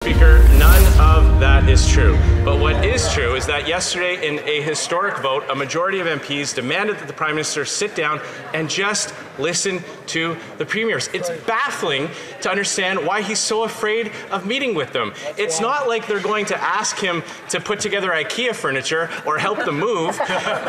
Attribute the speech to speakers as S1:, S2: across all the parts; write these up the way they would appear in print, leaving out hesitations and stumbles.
S1: Speaker, none of that is true. But what is true is that yesterday in a historic vote, a majority of MPs demanded that the Prime Minister sit down and just listen to the premiers. It's baffling to understand why he's so afraid of meeting with them. It's not like they're going to ask him to put together IKEA furniture or help them move.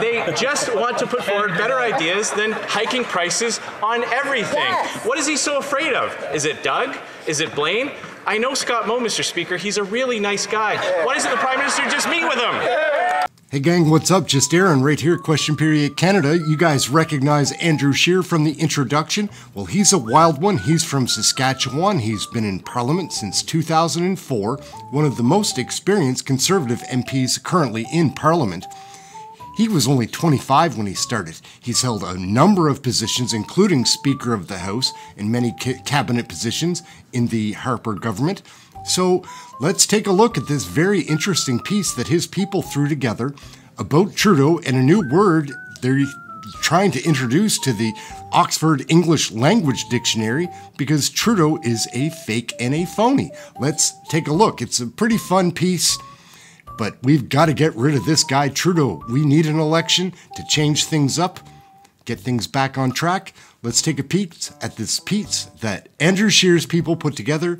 S1: They just want to put forward better ideas than hiking prices on everything. What is he so afraid of? Is it Doug? Is it Blaine? I know Scott Moe, Mr. Speaker. He's a really nice guy. Why doesn't the Prime Minister just meet with him?
S2: Hey gang, what's up? Just Aaron right here, Question Period Canada. You guys recognize Andrew Scheer from the introduction? Well, he's a wild one. He's from Saskatchewan. He's been in Parliament since 2004, one of the most experienced Conservative MPs currently in Parliament. He was only 25 when he started. He's held a number of positions, including Speaker of the House and many cabinet positions in the Harper government. So let's take a look at this very interesting piece that his people threw together about Trudeau and a new word they're trying to introduce to the Oxford English Language Dictionary because Trudeau is a fake and a phony. Let's take a look. It's a pretty fun piece. But we've got to get rid of this guy, Trudeau. We need an election to change things up, get things back on track. Let's take a peek at this piece that Andrew Scheer's people put together.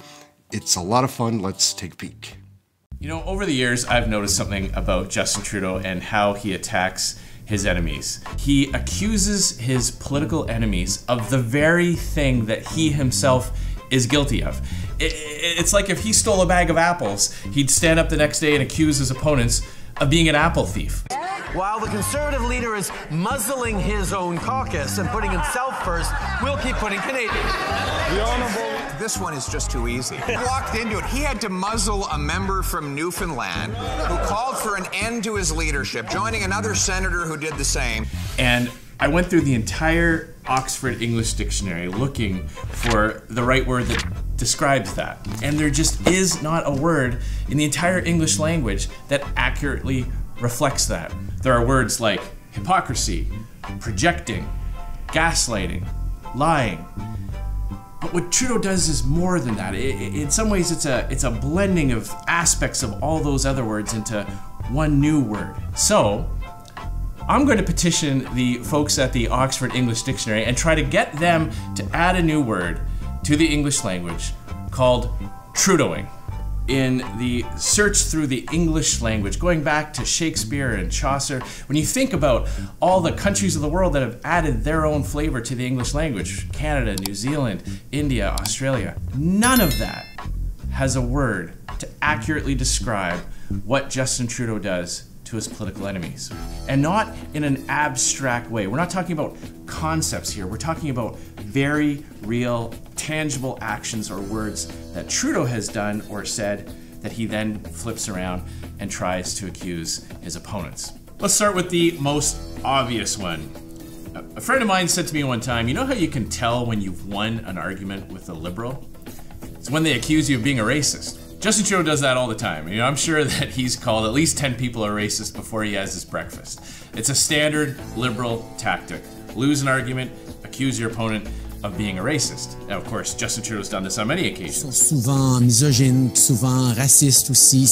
S2: It's a lot of fun. Let's take a peek.
S3: You know, over the years, I've noticed something about Justin Trudeau and how he attacks his enemies. He accuses his political enemies of the very thing that he himself is guilty of. It's like if he stole a bag of apples, he'd stand up the next day and accuse his opponents of being an apple thief.
S4: While the Conservative leader is muzzling his own caucus and putting himself first, we'll keep putting Canadians.
S5: The Honourable. This one is just too easy. He walked into it. He had to muzzle a member from Newfoundland who called for an end to his leadership, joining another senator who did the same.
S3: And I went through the entire Oxford English Dictionary looking for the right word that describes that. And there just is not a word in the entire English language that accurately reflects that. There are words like hypocrisy, projecting, gaslighting, lying. But what Trudeau does is more than that. In some ways, it's a blending of aspects of all those other words into one new word. So I'm going to petition the folks at the Oxford English Dictionary and try to get them to add a new word to the English language called trudeau-ing. In the search through the English language, going back to Shakespeare and Chaucer, when you think about all the countries of the world that have added their own flavor to the English language, Canada, New Zealand, India, Australia, none of that has a word to accurately describe what Justin Trudeau does to his political enemies. And not in an abstract way. We're not talking about concepts here. We're talking about very real, tangible actions or words that Trudeau has done or said that he then flips around and tries to accuse his opponents. Let's start with the most obvious one. A friend of mine said to me one time, you know how you can tell when you've won an argument with a liberal? It's when they accuse you of being a racist. Justin Trudeau does that all the time. You know, I'm sure that he's called at least 10 people a racist before he has his breakfast. It's a standard liberal tactic. Lose an argument, accuse your opponent of being a racist. Now, of course, Justin Trudeau's done this on many occasions.
S6: Souvent misogynes, souvent racistes aussi.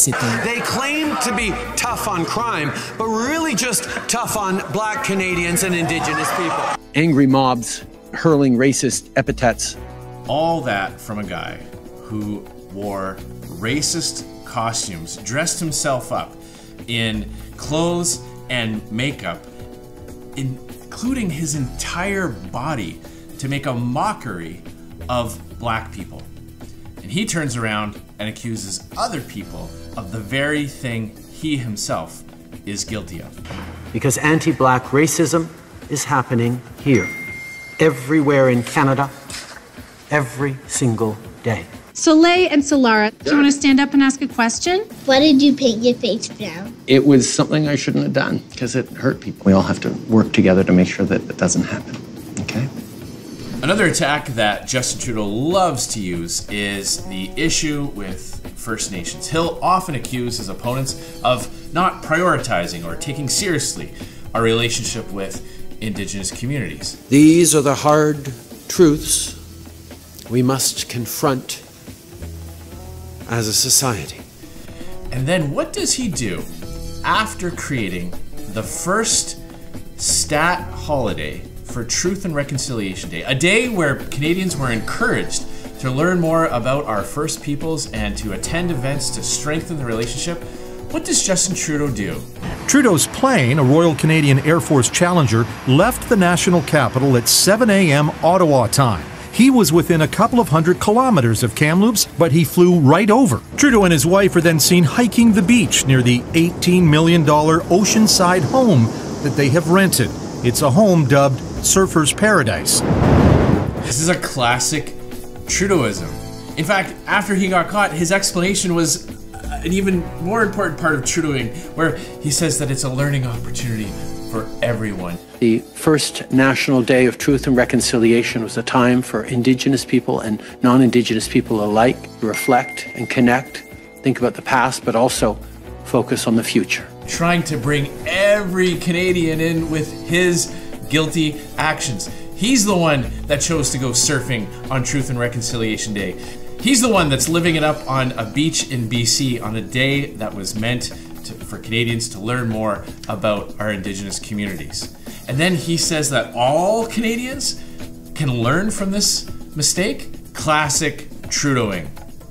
S4: They claim to be tough on crime, but really just tough on Black Canadians and Indigenous people.
S7: Angry mobs hurling racist epithets.
S3: All that from a guy who wore racist costumes, dressed himself up in clothes and makeup, including his entire body, to make a mockery of Black people. And he turns around and accuses other people of the very thing he himself is guilty of.
S4: Because anti-Black racism is happening here, everywhere in Canada, every single day.
S8: Soleil and Solara, do you want to stand up and ask a question?
S9: Why did you paint your face brown?
S7: It was something I shouldn't have done because it hurt people. We all have to work together to make sure that it doesn't happen, okay?
S3: Another attack that Justin Trudeau loves to use is the issue with First Nations. He'll often accuse his opponents of not prioritizing or taking seriously our relationship with Indigenous communities.
S4: These are the hard truths we must confront as a society.
S3: And then what does he do after creating the first stat holiday for Truth and Reconciliation Day? A day where Canadians were encouraged to learn more about our First Peoples and to attend events to strengthen the relationship. What does Justin Trudeau do?
S10: Trudeau's plane, a Royal Canadian Air Force Challenger, left the national capital at 7 a.m. Ottawa time. He was within a couple of 100 kilometers of Kamloops, but he flew right over. Trudeau and his wife are then seen hiking the beach near the $18 million oceanside home that they have rented. It's a home dubbed Surfer's Paradise.
S3: This is a classic Trudeauism. In fact, after he got caught, his explanation was an even more important part of Trudeau-ing, where he says that it's a learning opportunity for everyone.
S7: The first National Day of Truth and Reconciliation was a time for Indigenous people and non-Indigenous people alike to reflect and connect, think about the past, but also focus on the future.
S3: Trying to bring every Canadian in with his guilty actions. He's the one that chose to go surfing on Truth and Reconciliation Day. He's the one that's living it up on a beach in BC on a day that was meant for Canadians to learn more about our Indigenous communities. And then he says that all Canadians can learn from this mistake? Classic Trudeau-ing.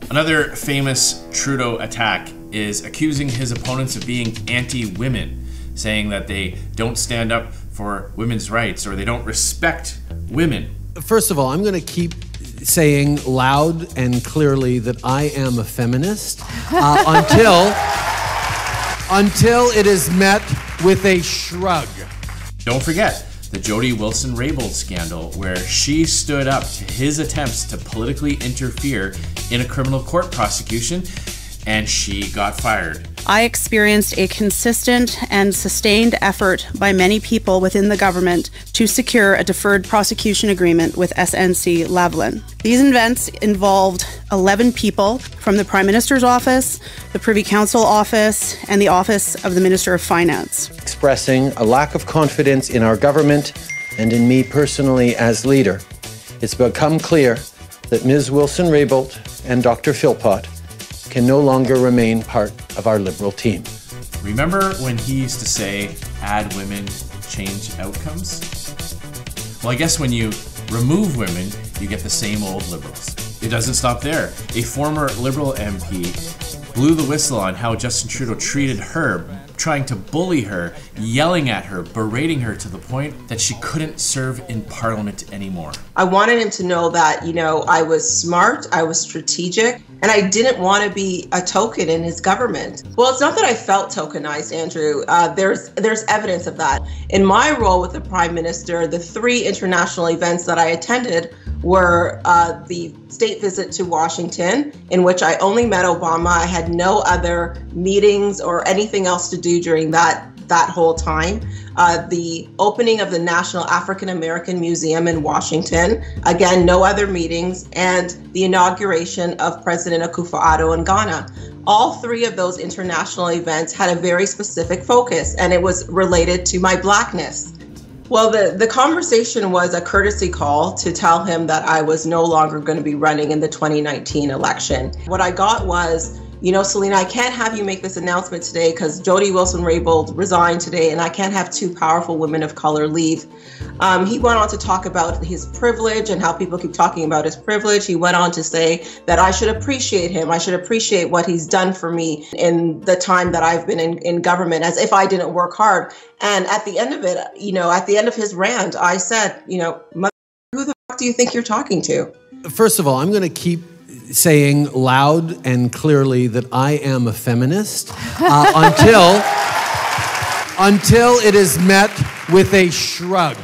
S3: Another famous Trudeau attack is accusing his opponents of being anti-women, saying that they don't stand up for women's rights or they don't respect women.
S4: First of all, I'm going to keep saying loud and clearly that I am a feminist until it is met with a shrug.
S3: Don't forget the Jody Wilson-Raybould scandal, where she stood up to his attempts to politically interfere in a criminal court prosecution, and she got fired.
S11: I experienced a consistent and sustained effort by many people within the government to secure a deferred prosecution agreement with SNC-Lavalin. These events involved 11 people from the Prime Minister's office, the Privy Council office, and the Office of the Minister of Finance.
S7: Expressing a lack of confidence in our government and in me personally as leader, it's become clear that Ms. Wilson-Raybould and Dr. Philpott can no longer remain part of our Liberal team.
S3: Remember when he used to say, add women, change outcomes? Well, I guess when you remove women, you get the same old Liberals. It doesn't stop there. A former Liberal MP blew the whistle on how Justin Trudeau treated her, trying to bully her, yelling at her, berating her to the point that she couldn't serve in Parliament anymore.
S12: I wanted him to know that, I was smart, I was strategic, and I didn't want to be a token in his government. Well, it's not that I felt tokenized, Andrew. There's evidence of that. In my role with the Prime Minister, the 3 international events that I attended were the state visit to Washington, in which I only met Obama. I had no other meetings or anything else to do during that whole time. The opening of the National African American Museum in Washington, again, no other meetings, and the inauguration of President Akufo-Addo in Ghana. All 3 of those international events had a very specific focus, and it was related to my Blackness. Well, the conversation was a courtesy call to tell him that I was no longer going to be running in the 2019 election. What I got was, Selena, I can't have you make this announcement today because Jody Wilson-Raybould resigned today and I can't have 2 powerful women of color leave. He went on to talk about his privilege and how people keep talking about his privilege. He went on to say that I should appreciate him. I should appreciate what he's done for me in the time that I've been in government, as if I didn't work hard. And at the end of it, at the end of his rant, I said, mother, who the fuck do you think you're talking to?
S4: First of all, I'm going to keep saying loud and clearly that I am a feminist until it is met with a shrug.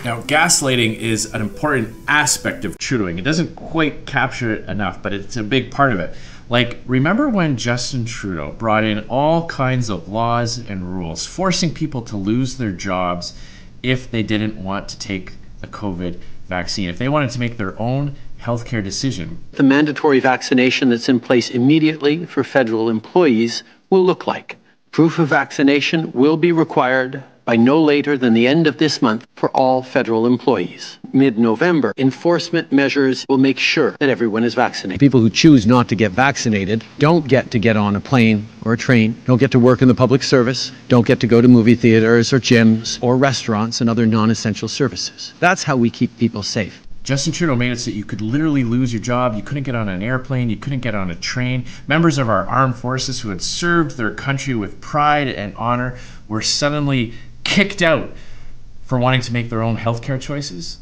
S3: Now, gaslighting is an important aspect of Trudeau-ing. It doesn't quite capture it enough, but it's a big part of it. Like, remember when Justin Trudeau brought in all kinds of laws and rules, forcing people to lose their jobs if they didn't want to take the COVID vaccine, if they wanted to make their own healthcare decision?
S7: The mandatory vaccination that's in place immediately for federal employees will look like. Proof of vaccination will be required by no later than the end of this month for all federal employees. Mid-November, enforcement measures will make sure that everyone is vaccinated.
S6: People who choose not to get vaccinated don't get on a plane or a train, don't get to work in the public service, don't get to go to movie theaters or gyms or restaurants and other non-essential services. That's how we keep people safe.
S3: Justin Trudeau made it so you could literally lose your job. You couldn't get on an airplane. You couldn't get on a train. Members of our armed forces who had served their country with pride and honor were suddenly kicked out for wanting to make their own healthcare choices.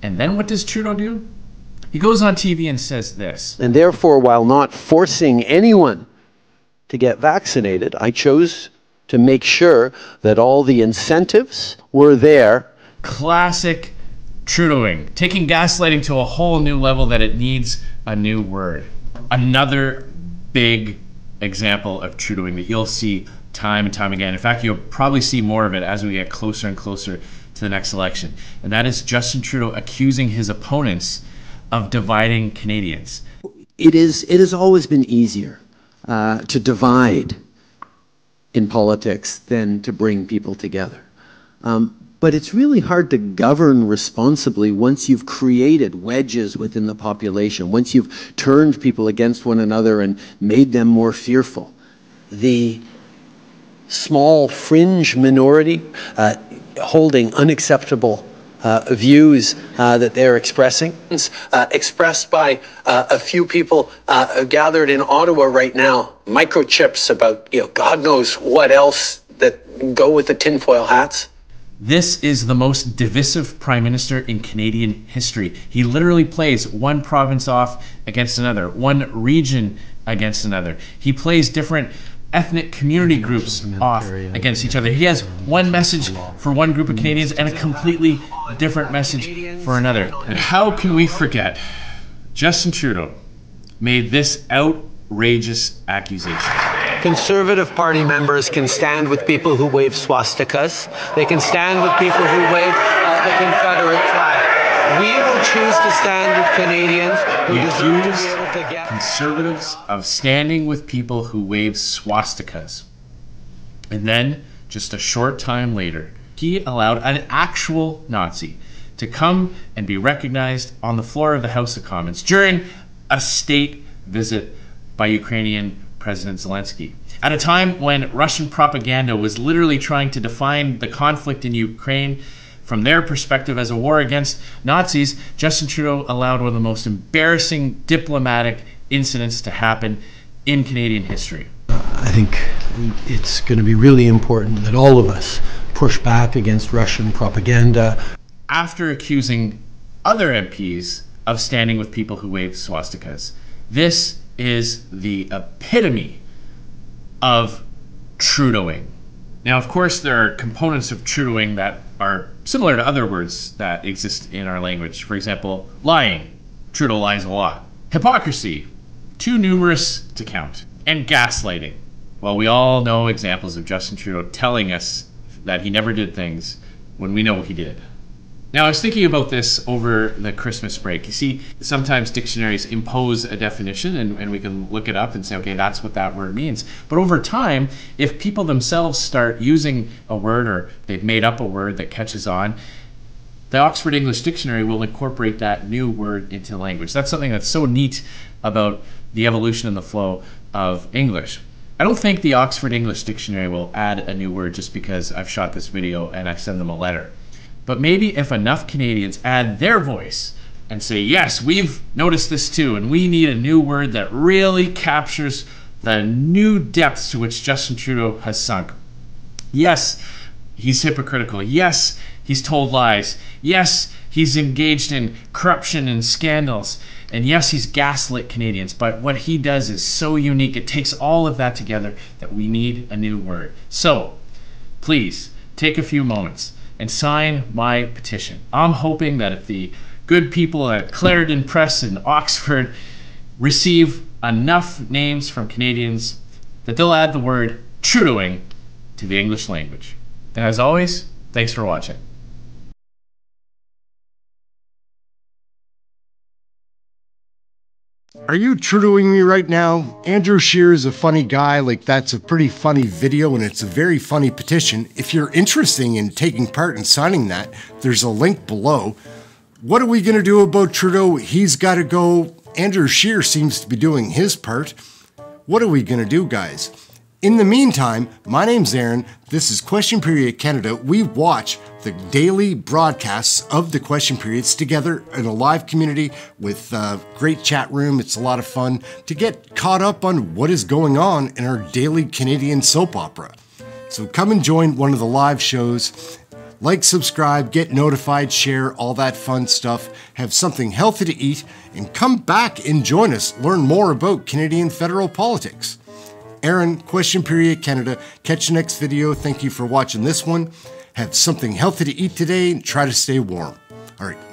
S3: And then what does Trudeau do? He goes on TV and says this.
S7: And therefore, while not forcing anyone to get vaccinated, I chose to make sure that all the incentives were there.
S3: Classic Trudeau-ing, taking gaslighting to a whole new level that it needs a new word. Another big example of Trudeau-ing that you'll see time and time again. In fact, you'll probably see more of it as we get closer and closer to the next election. And that is Justin Trudeau accusing his opponents of dividing Canadians.
S7: It has always been easier to divide in politics than to bring people together. But it's really hard to govern responsibly once you've created wedges within the population, once you've turned people against one another and made them more fearful. The small fringe minority holding unacceptable views that they're expressing, expressed by a few people gathered in Ottawa right now, microchips about God knows what else that go with the tinfoil hats.
S3: This is the most divisive prime minister in Canadian history. He literally plays one province off against another, one region against another. He plays different ethnic community groups off against each other. He has one message for one group of Canadians and a completely different message for another. And how can we forget? Justin Trudeau made this outrageous accusation.
S7: Conservative Party members can stand with people who wave swastikas. They can stand with people who wave the Confederate flag. We will choose to stand with Canadians who deserve to be able to get...
S3: Conservatives of standing with people who wave swastikas. And then, just a short time later, he allowed an actual Nazi to come and be recognized on the floor of the House of Commons during a state visit by Ukrainian President Zelensky. At a time when Russian propaganda was literally trying to define the conflict in Ukraine from their perspective as a war against Nazis, Justin Trudeau allowed one of the most embarrassing diplomatic incidents to happen in Canadian history.
S6: I think it's going to be really important that all of us push back against Russian propaganda.
S3: After accusing other MPs of standing with people who wave swastikas, this is the epitome of Trudeau-ing. Now, of course, there are components of Trudeau-ing that are similar to other words that exist in our language. For example, lying. Trudeau lies a lot. Hypocrisy. Too numerous to count. And gaslighting. Well, we all know examples of Justin Trudeau telling us that he never did things when we know he did. Now, I was thinking about this over the Christmas break. You see, sometimes dictionaries impose a definition and we can look it up and say, okay, that's what that word means. But over time, if people themselves start using a word or they've made up a word that catches on, the Oxford English Dictionary will incorporate that new word into language. That's something that's so neat about the evolution and the flow of English. I don't think the Oxford English Dictionary will add a new word just because I've shot this video and I send them a letter. But maybe if enough Canadians add their voice and say, yes, we've noticed this too, and we need a new word that really captures the new depths to which Justin Trudeau has sunk. Yes, he's hypocritical. Yes, he's told lies. Yes, he's engaged in corruption and scandals. And yes, he's gaslit Canadians. But what he does is so unique. It takes all of that together that we need a new word. So, please, take a few moments and sign my petition. I'm hoping that if the good people at Clarendon Press in Oxford receive enough names from Canadians that they'll add the word Trudeau-ing to the English language. And as always, thanks for watching.
S2: Are you trudeauing me right now? Andrew Scheer is a funny guy. Like, that's a pretty funny video, and it's a very funny petition. If you're interested in taking part in signing that, there's a link below. What are we going to do about Trudeau? He's got to go. Andrew Scheer seems to be doing his part. What are we going to do, guys? In the meantime, my name's Aaron. This is Question Period Canada. We watch the daily broadcasts of the question periods together in a live community with a great chat room. It's a lot of fun to get caught up on what is going on in our daily Canadian soap opera. So come and join one of the live shows. Like, subscribe, get notified, share, all that fun stuff. Have something healthy to eat, and come back and join us. Learn more about Canadian federal politics. Aaron, Question Period Canada. Catch the next video. Thank you for watching this one. Have something healthy to eat today and try to stay warm. All right.